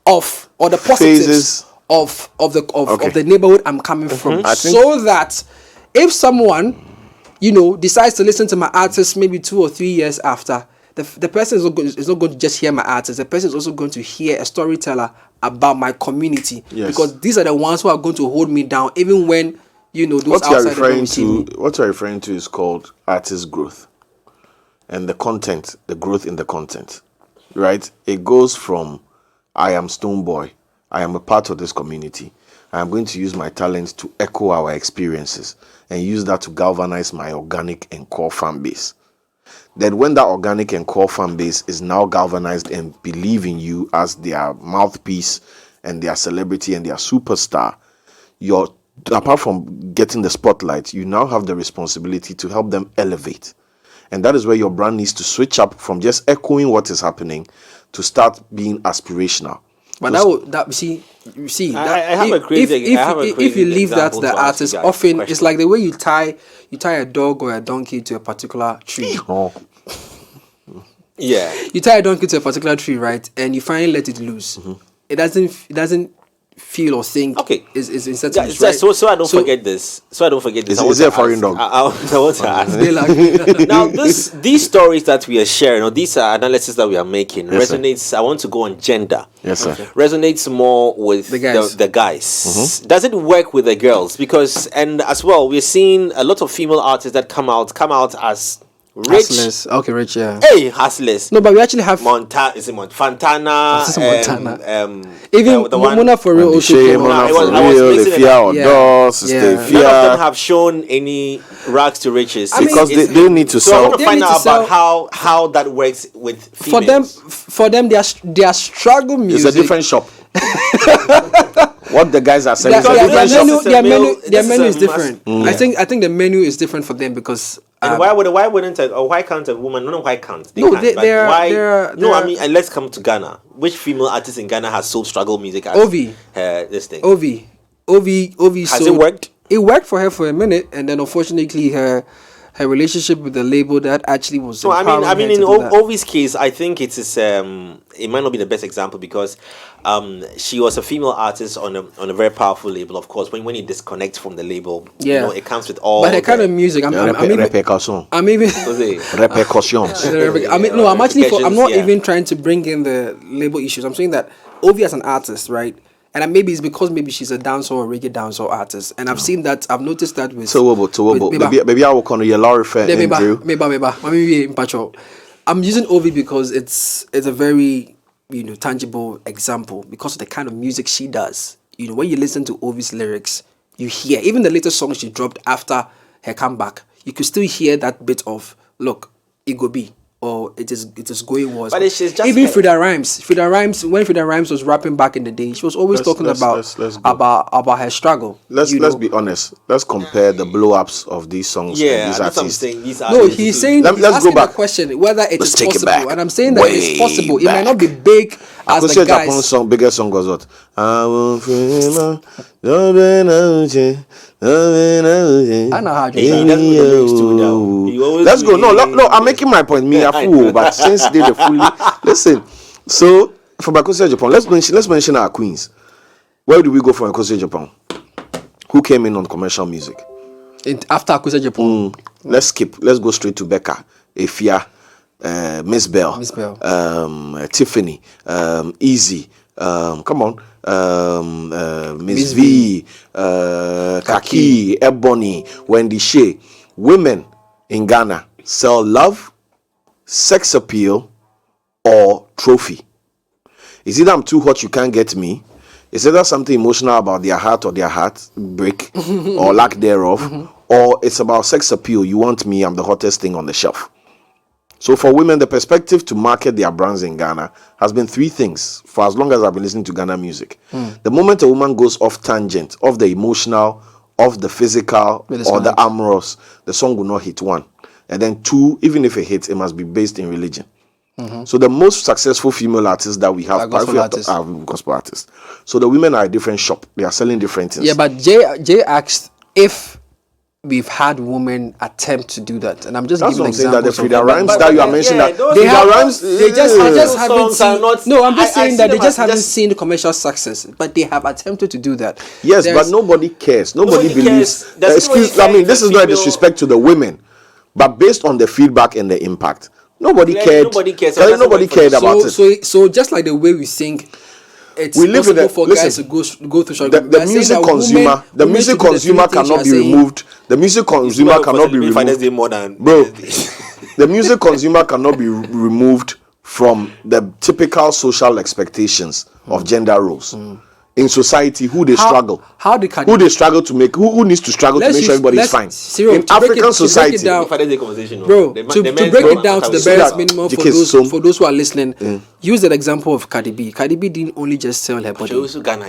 of, or the positives of the neighborhood I'm coming from, so that if someone decides to listen to my artist maybe 2 or 3 years after, the person is not going to just hear my artist. The person is also going to hear a storyteller about my community. Yes. Because these are the ones who are going to hold me down, even when, those outside don't see me. What you're referring to is called artist growth. And the content, the growth in the content, right? It goes from, I am Stoneboy. I am a part of this community. I am going to use my talents to echo our experiences and use that to galvanize my organic and core fan base. Then when that organic and core fan base is now galvanized and believe in you as their mouthpiece and their celebrity and their superstar, apart from getting the spotlight, you now have the responsibility to help them elevate. And that is where your brand needs to switch up from just echoing what is happening to start being aspirational. But if you leave that to the artist, often it's like the way you tie a dog or a donkey to a particular tree. Yeah. You tie a donkey to a particular tree, right? And you finally let it loose. Mm-hmm. It doesn't feel or think. Okay. Is insensitive. Yeah, right? So I don't forget this. Is it a foreign dog? I want to ask. Now, these stories that we are sharing, or these analysis that we are making, resonates. Sir. I want to go on gender. Yes, sir. Okay. Resonates more with the guys. Mm-hmm. Does it work with the girls? Because, and as well, we're seeing a lot of female artists that come out as rich. Hustlers. Okay, rich, yeah. Hey, hustlers. No, but we actually have Fontana. Even the one Mona for real. Also, Mona for real. The Fear or Doors. None of them have shown any rags to riches because they need to sell. So I want to find out about how that works with females. For them, their struggle music. It's a different shop. What the guys are selling. Their menu is different. I think the menu is different for them because. And why can't a woman? No, why can't they? And let's come to Ghana. Which female artist in Ghana has sold struggle music? Ovi. This thing. Ovi. Has it worked? It worked for her for a minute, and then unfortunately her relationship with the label that actually was. No, I mean, in Ovi's case, I think it is. It might not be the best example because she was a female artist on a very powerful label. Of course, when you disconnect from the label, it comes with all. But the kind of music, I'm even. Repercussions. I'm not even trying to bring in the label issues. I'm saying that Ovi as an artist, right? And maybe it's because she's a dancehall or reggae dancehall artist, and I've seen that. I've noticed that with. Maybe I will call you Larry Fair. I'm using Ovi because it's a very tangible example because of the kind of music she does. When you listen to Ovi's lyrics, you hear even the latest song she dropped after her comeback. You could still hear that bit of look, it go be. Or it is going worse. But it's just even Frida Rhymes. When Frida Rhymes was rapping back in the day, she was always talking about her struggle. Let's be honest. Let's compare the blow ups of these songs. Yeah, and these artists. No, he's saying let's go back. The question whether it is possible, and I'm saying that it's possible. It might not be big as the guys. Japan's biggest song was what? I won't I know how let's go. No, I'm making my point. Me a fool, but since they the fully listen. So for Bakosia Japan, let's mention our queens. Where do we go for Bakosia Japan? Who came in on commercial music? After Bakosia Japan, let's skip. Let's go straight to Becca, Efia, Miss Bell, Tiffany, Easy. Come on. Miss V, Kaki, Ebony, Wendy Shea. Women in Ghana sell love, sex appeal, or trophy. Is it I'm too hot, you can't get me? Is there something emotional about their heart or their heart break or lack thereof? Or it's about sex appeal, you want me, I'm the hottest thing on the shelf? So for women, the perspective to market their brands in Ghana has been three things for as long as I've been listening to Ghana music. The moment a woman goes off tangent, off the emotional, off the physical, or the amorous, the song will not hit one. And then two, even if it hits, it must be based in religion. So the most successful female artists that we have are gospel artists. So the women are a different shop. They are selling different things. Yeah, but Jay asked if we've had women attempt to do that, and I'm just giving examples. That the Frida Rhymes that you are mentioning, I'm just saying that they just haven't seen the commercial success, but they have attempted to do that. Yes, but nobody cares. Nobody believes. This is not a disrespect to the women. But based on the feedback and the impact, nobody cared. Nobody cared about it. So just like the way we sing, it's possible for guys to go through struggle. The music consumer, the music consumer cannot be removed. The music consumer cannot be removed. Bro, the music consumer cannot be removed from the typical social expectations of gender roles. In society, who they struggle to make, who needs to struggle to make sure everybody is fine. In African society, to break it down to the barest minimum for those who are listening, use that example of Cardi B. Cardi B didn't only just sell her body. Ghana.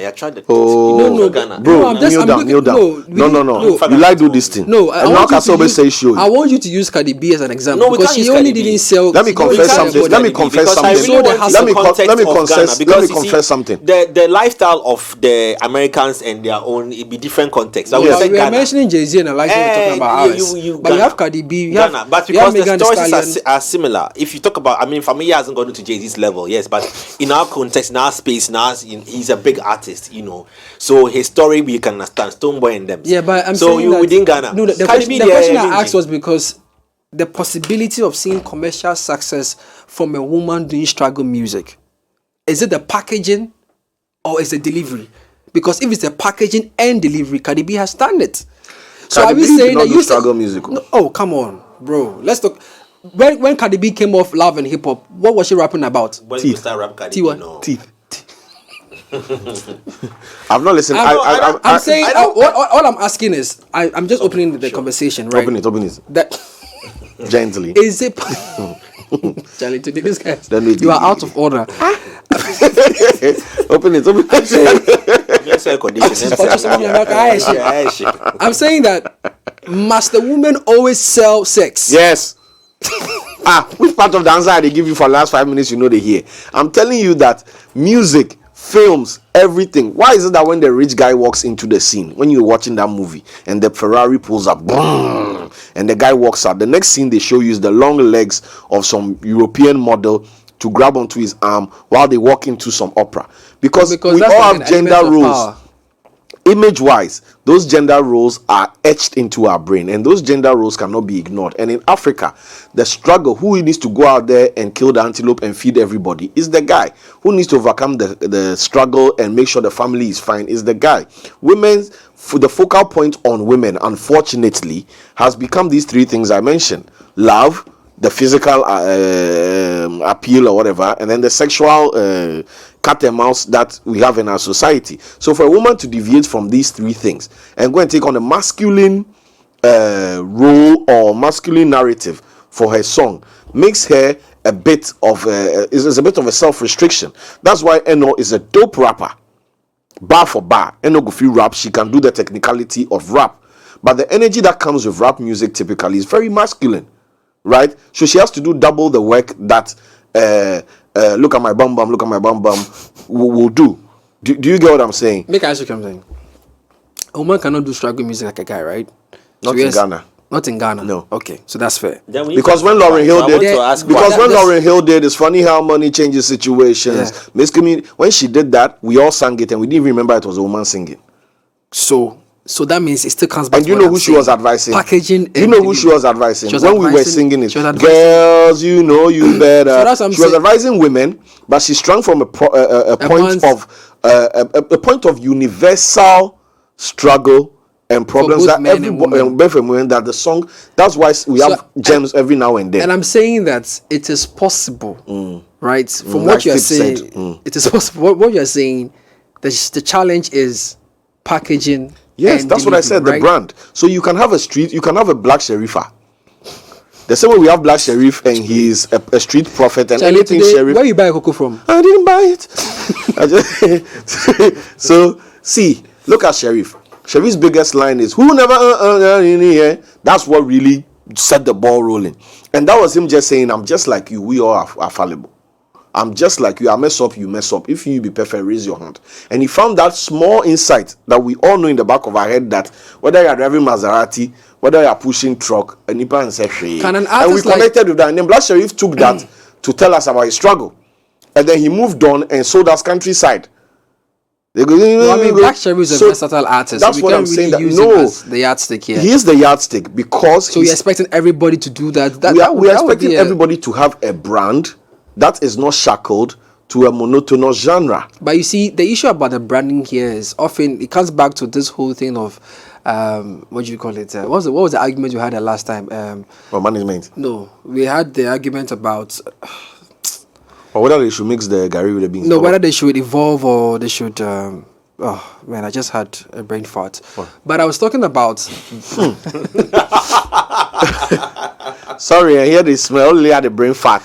Bro, kneel down. No. You like do this thing. No, I want you to use Cardi B as an example because she only didn't sell. Let me confess something. Let me confess something. The lifestyle of the Americans and their own, it be different context. We are mentioning Jay-Z and we're talking about ours. But you have Cardi B, Ghana. But because the stories are similar. If you talk about, Familia hasn't gone to Jay-Z's level, yes, but in our context, in our space, he's a big artist, So his story we can understand, Stonebwoy and them. Yeah, but I'm saying that within Ghana. No, the question I asked was because the possibility of seeing commercial success from a woman doing struggle music, is it the packaging? Or is it delivery? Because if it's the packaging and delivery, Cardi B has done it. So are we saying that you struggle music? No, oh, come on, bro. Let's talk. When Cardi B came off Love and Hip Hop, what was she rapping about? When you start rap Cardi B, no. Teeth. I've not listened. I'm saying all I'm asking is I'm just opening the conversation, right? Open it. That gently. Is it? Charlie, today this guy, you are out of order. Open it. I'm saying that must the woman always sell sex? Yes. Which part of the answer they give you for the last 5 minutes they hear? I'm telling you that music, films, everything. Why is it that when the rich guy walks into the scene, when you're watching that movie and the Ferrari pulls up, boom, and the guy walks out, the next scene they show you is the long legs of some European model to grab onto his arm while they walk into some opera? Because we all have gender roles. Image-wise, those gender roles are etched into our brain, and those gender roles cannot be ignored. And in Africa, the struggle, who needs to go out there and kill the antelope and feed everybody, is the guy. Who needs to overcome the struggle and make sure the family is fine is the guy. The focal point on women, unfortunately, has become these three things I mentioned: love, the physical appeal or whatever, and then the sexual cat and mouse that we have in our society. So for a woman to deviate from these three things and go and take on a masculine role or masculine narrative for her song makes her a bit of a self-restriction. That's why Eno is a dope rapper. Bar for bar, Eno go free rap. She can do the technicality of rap, but the energy that comes with rap music typically is very masculine. Right, so she has to do double the work that look at my bum bum will do. Do you get what I'm saying? Make I ask you something. A woman cannot do struggle music like a guy, right? Not in Ghana. Not in Ghana. No. Okay, so that's fair. Because when Lauryn Hill did, Lauryn Hill did, it's funny how money changes situations. Yeah. When she did that, we all sang it and we didn't even remember it was a woman singing. So that means it still comes back. And you know who she was advising? Packaging. You know who she was advising? When we were singing it, girls, you know you better. She was advising women, but she sprung from a point of universal struggle and problems that everyone that the song. That's why we have gems every now and then. And I'm saying that it is possible, right? From what you're saying, it is possible. What you're saying, the challenge is packaging. Yes, that's what I said, right? The brand. So you can have you can have a black sherifa. The same way we have black sheriff and he's a street prophet and anything sheriff. Where you buy cocoa from? I didn't buy it. So see, look at Sheriff. Sheriff's biggest line is who never in here. That's what really set the ball rolling. And that was him just saying, I'm just like you, we all are fallible. I'm just like you. I mess up, you mess up. If you be perfect, raise your hand. And he found that small insight that we all know in the back of our head that whether you're driving Maserati, whether you're pushing truck, and we connected with that. And then Black Sheriff took that to tell us about his struggle. And then he moved on and sold us Countryside. They go, I mean, Black Cherry is a versatile artist. That's so what I'm saying. That as the yardstick here. He is the yardstick because. So you're expecting everybody to do that. We are expecting everybody to have a brand that is not shackled to a monotonous genre. But you see, the issue about the branding here is often it comes back to this whole thing of what do you call it? What was the argument you had the last time? Management. No, we had the argument about. Or whether they should mix the Gary with the beans. No, whether they should evolve or they should. Oh man, I just had a brain fart. What? But I was talking about. Sorry, I hear the smell. Only had a brain fart.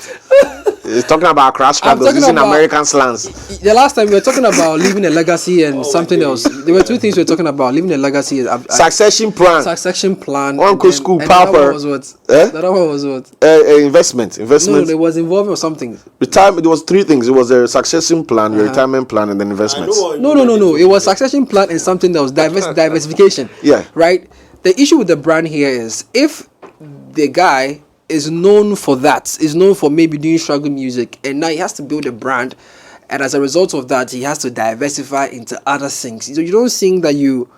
He's talking about crash struggles using American slangs. The last time we were talking about leaving a legacy and something else. There were two things we were talking about: leaving a legacy. Succession plan. Succession plan. Uncle school papa. The other one was what? Investment. No, they was involved or something. Retirement. There was three things. It was a succession plan, retirement plan, and then investments. No. It was succession plan and something else. Diversification. Yeah. Right. The issue with the brand here is if the guy is known for that, is known for maybe doing struggle music, and now he has to build a brand, and as a result of that, he has to diversify into other things. So you don't think that you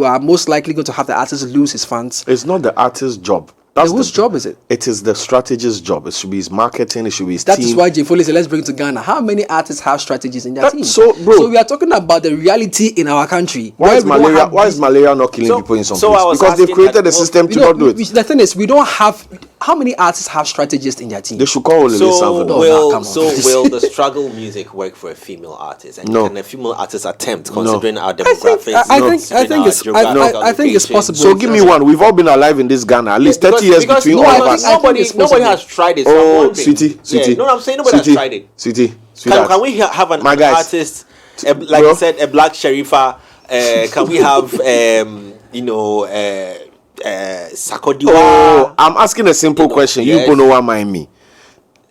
are most likely going to have the artist lose his fans. It's not the artist's job. Whose job is it? It is the strategist's job. It should be his marketing. It should be his team. That is why J. Foley said, let's bring it to Ghana. How many artists have strategies in their team? So we are talking about the reality in our country. Why is malaria not killing people in some places? Because they've created a system to not do it. The thing is, we don't have... How many artists have strategists in their team? They should call Lele Salvador. Will the struggle music work for a female artist? And can a female artist attempt, considering our demographics? I think it's possible. So give me one. We've all been alive in this Ghana. At least 30 years between all of us. Nobody has tried it. Oh, sweetie. No, I'm saying nobody has tried it. Sweetie. Can we have an artist, like you said, a black sherifa? Can we have, Sakodiwa? Oh, I'm asking a simple question. Yes. You people know what mind me.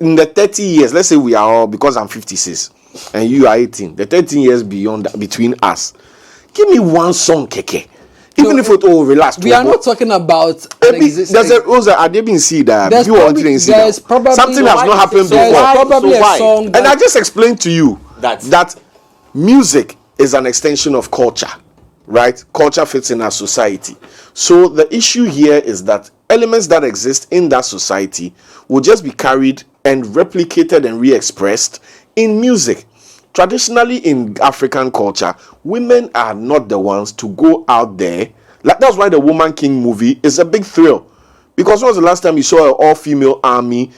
In the 30 years, let's say we are all, because I'm 56 and you are 18, the 13 years beyond that, between us, give me one song, Keke. Even if it all relax. We are not talking about there's a being see that something has not happened before. Probably a song and I just explained to you that music is an extension of culture, right? Culture fits in our society. So the issue here is that elements that exist in that society will just be carried and replicated and re-expressed in music. Traditionally in African culture, women are not the ones to go out there. Like that's why the Woman King movie is a big thrill. Because when was the last time you saw an all-female army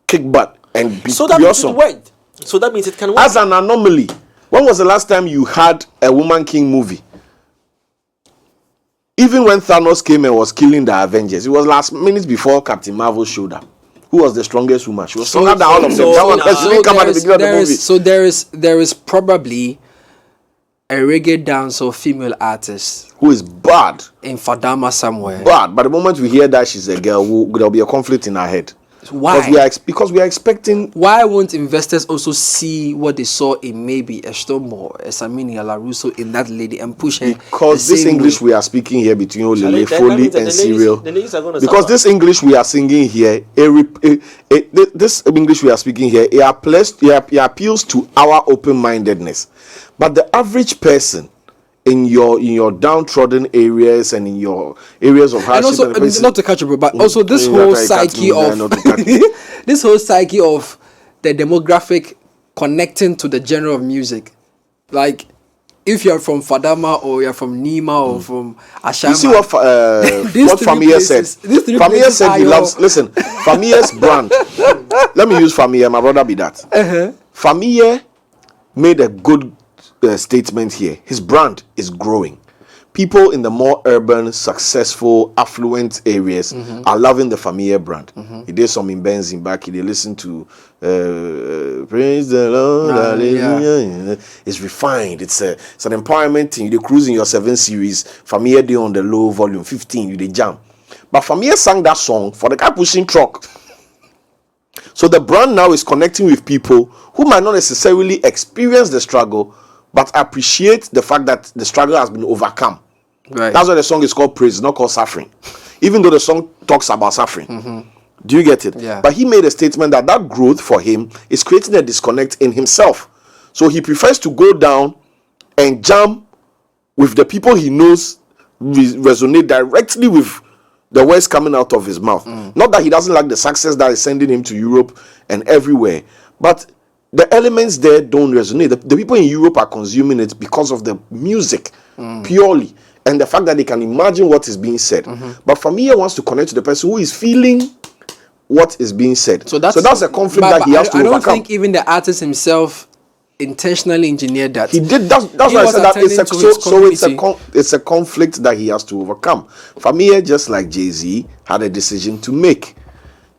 kick butt and be so that means it worked. So that means it can work. As an anomaly. When was the last time you had a Woman King movie? Even when Thanos came and was killing the Avengers, it was last minutes before Captain Marvel showed up. Who was the strongest woman? She was stronger than all of them. So there is probably a reggae dancer female artist who is bad in Fadama somewhere. Bad, but the moment we hear that she's a girl, there'll be a conflict in her head. Why? Because we are expecting. Why won't investors also see what they saw in maybe a Stomo, a Samini, a LaRusso in that lady and push her? Because this English we are speaking here between Olele, Foley, and Serial. Because this English we are singing here, this English we are speaking here, it appeals to our open-mindedness. But the average person in your downtrodden areas and in your areas of hardship, and also not to catch up, but also this whole psyche of this whole psyche of the demographic connecting to the genre of music. Like if you're from Fadama or you're from Nima or from Ashama, you see what Famia said. Famia said he loves. Listen, Famia's brand. Let me use Famia. My brother be that. Famia made a good statement here. His brand is growing. People in the more urban, successful, affluent areas are loving the Famia brand. He did some in Benzin back. They listen to Praise the Lord, Hallelujah. Yeah. It's refined. It's an empowerment thing. You cruise in your 7 series. Famia day on the low volume 15. You they jam. But Famia sang that song for the guy pushing truck. So the brand now is connecting with people who might not necessarily experience the struggle, but appreciate the fact that the struggle has been overcome. Right. That's why the song is called Praise, it's not called Suffering. Even though the song talks about suffering. Do you get it? Yeah. But he made a statement that growth for him is creating a disconnect in himself. So he prefers to go down and jam with the people he knows resonate directly with the words coming out of his mouth. Not that he doesn't like the success that is sending him to Europe and everywhere, but the elements there don't resonate. The people in Europe are consuming it because of the music purely, and the fact that they can imagine what is being said. But Famia wants to connect to the person who is feeling what is being said. So that's a conflict that he has to overcome. I don't think even the artist himself intentionally engineered that. He did. That's why I said that it's a conflict that he has to overcome. Famia, just like Jay-Z, had a decision to make.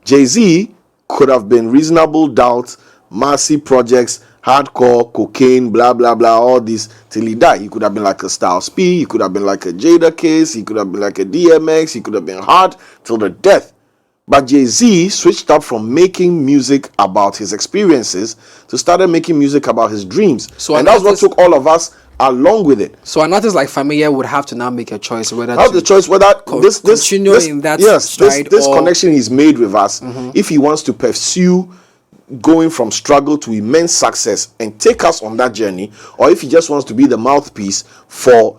Jay-Z could have been Reasonable Doubt, Marcy Projects, hardcore, cocaine, blah blah blah, all this till he died. He could have been like a Styles P, he could have been like a Jada Case, he could have been like a DMX, he could have been hard till the death. But Jay-Z switched up from making music about his experiences to started making music about his dreams. And that's what took all of us along with it. So an artist like Familia would have to now make a choice whether this stride or connection he's made with us, if he wants to pursue going from struggle to immense success and take us on that journey, or if he just wants to be the mouthpiece for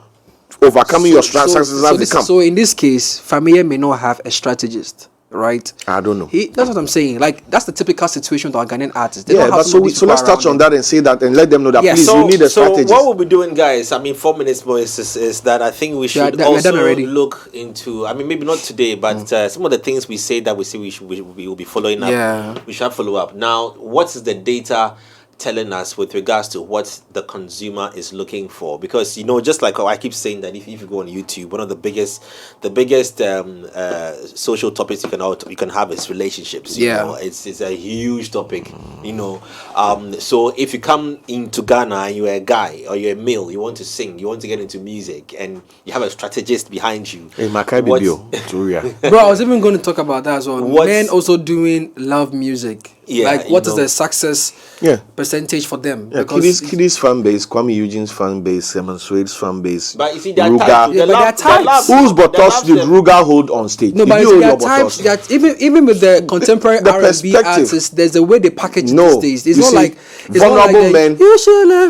overcoming your successes. So in this case, Familia may not have a strategist. Right, I don't know. That's what I'm saying. Like, that's the typical situation to our Ghanaian artists. So let's touch on that and say that and let them know that please, you need a strategist. So what we'll be doing, guys, 4 minutes more is that I think we should also look into, maybe not today, but some of the things we say that we will be following up. Yeah. We shall follow up. Now, what is the data telling us with regards to what the consumer is looking for? Because just like I keep saying that if you go on YouTube, one of the biggest social topics you can have is relationships. You know, it's a huge topic. So if you come into Ghana and you're a guy or you're a male, you want to sing, you want to get into music, and you have a strategist behind you. Hey, bro, I was even going to talk about that as well. Men also doing love music. Yeah, like what is the success percentage for them? Yeah, because Kiddy's fan base, Kwame Eugene's fan base, Simon Swade's fan base. But you see, there are types. Whose Botos did Ruga hold on stage? No, but there are types. Even with the contemporary R&B artists, there's a way they package these days. It's not like vulnerable men.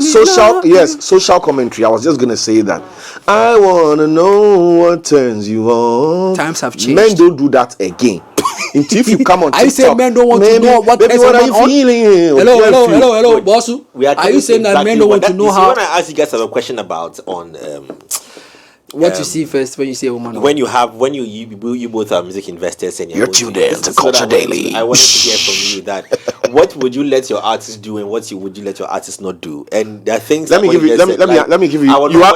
Social commentary. I was just gonna say that. I wanna know what turns you on. Times have changed. Men don't do that again. If you come on TikTok, I say men don't want to know what are you feeling? Hello, Bossu. Are you saying that men don't want to know how? When I ask you guys a question about what you see first when you see a woman. When you both are music investors and you're tuned in to Culture Daily. I wanted to hear from you that what would you let your artist do and what would you let your artist not do? And there are things. Let me give you.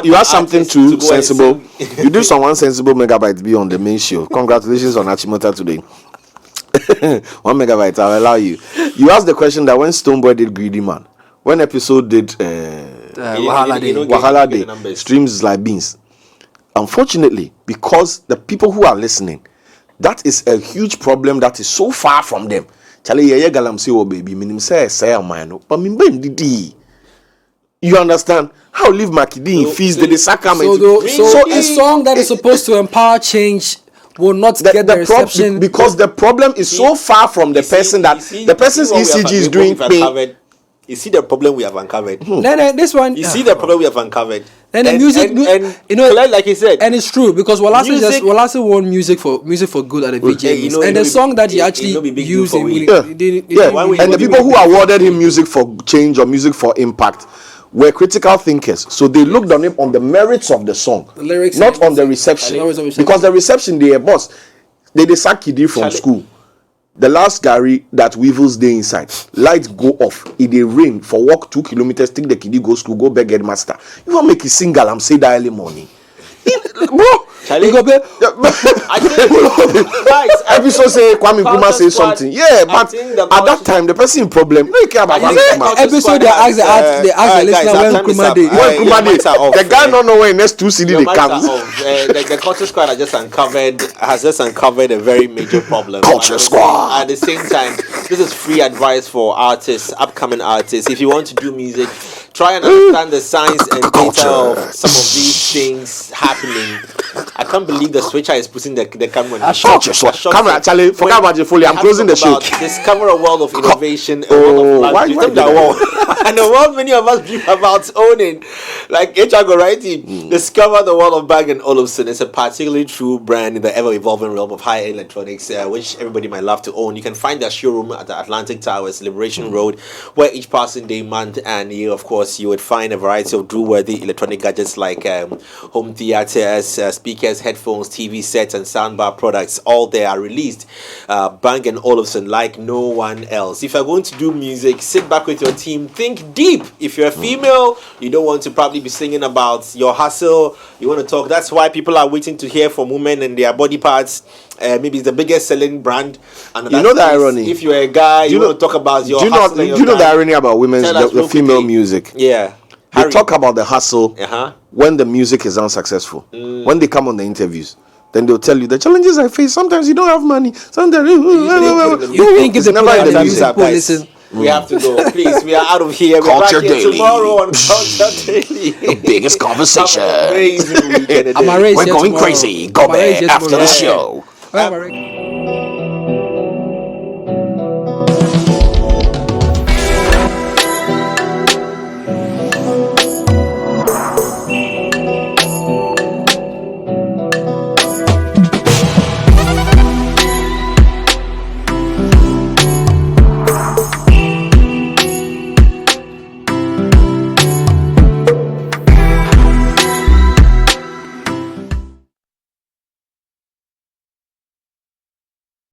You have something too sensible. You do some 1 sensible megabyte be on the main show. Congratulations on Achimota today. 1 megabyte, I'll allow you. You asked the question that when Stoneboy did Greedy Man, when episode did Wahala Day, streams like beans. Unfortunately, because the people who are listening, that is a huge problem that is so far from them. Charlie, galam say, oh baby, minim say amano, but didi. You understand? How live Makidi in fees the sacrament. So a song that is supposed to empower change will not get the reception because the problem is so far from the person that the person's ECG is doing pain. You see the problem we have uncovered. This one. You see the problem we have uncovered. And the music, like he said, and it's true because Walasi won music for good at the VJ, and the song that he actually used in and the people who awarded him music for change or music for impact were critical thinkers, so they looked on him on the merits of the song, the lyrics, not on the reception. Because the reception, they are boss. They sack Kidi from school. The last Gary that Weevils day inside, lights go off. It dey rain for walk 2 kilometers. Take the Kidi go school, go beg headmaster. You want make a single? I'm say that early morning, bro. Charlie, I think episode say Kwame Nkrumah say something. Yeah, but at that time the person problem. No care about Kwame Nkrumah. Episode they ask the listener when Nkrumah day. The guy don't know when next 2 CD they come. The Culture Squad has just uncovered a very major problem. Culture Squad. At the same time, this is free advice for artists, upcoming artists. If you want to do music, try and understand the science and data of some of these things happening. I can't believe the switcher is putting the camera. Camera, actually, forget about the foley. I'm closing the show. Discover a world of innovation, a world of luxury. And the world many of us dream about owning. Like H.R. Goraiti, discover the world of Bang & Olufsen. It's a particularly true brand in the ever-evolving realm of high-end electronics, which everybody might love to own. You can find their showroom at the Atlantic Towers, Liberation Road, where each passing day, month, and year, of course, you would find a variety of drew-worthy electronic gadgets like home theaters, speakers, headphones, TV sets, and soundbar products. All there are released. Bang & Olufsen, like no one else. If you're going to do music, sit back with your team, think deep. If you're a female, you don't want to probably be singing about your hustle. You want to talk. That's why people are waiting to hear from women and their body parts. Maybe it's the biggest selling brand. And you know the irony. If you're a guy, you want to talk about your hustle. Do you know the irony about women's the female music? Yeah. They talk about the hustle when the music is unsuccessful. When they come on the interviews, then they'll tell you the challenges I face. Sometimes you don't have money. Sometimes you think it's never in the music. Listen. We have to go. Please, we are out of here. We're back here tomorrow on Culture Daily. The biggest conversation. Amazing weekend. We're going crazy. Go back after the show.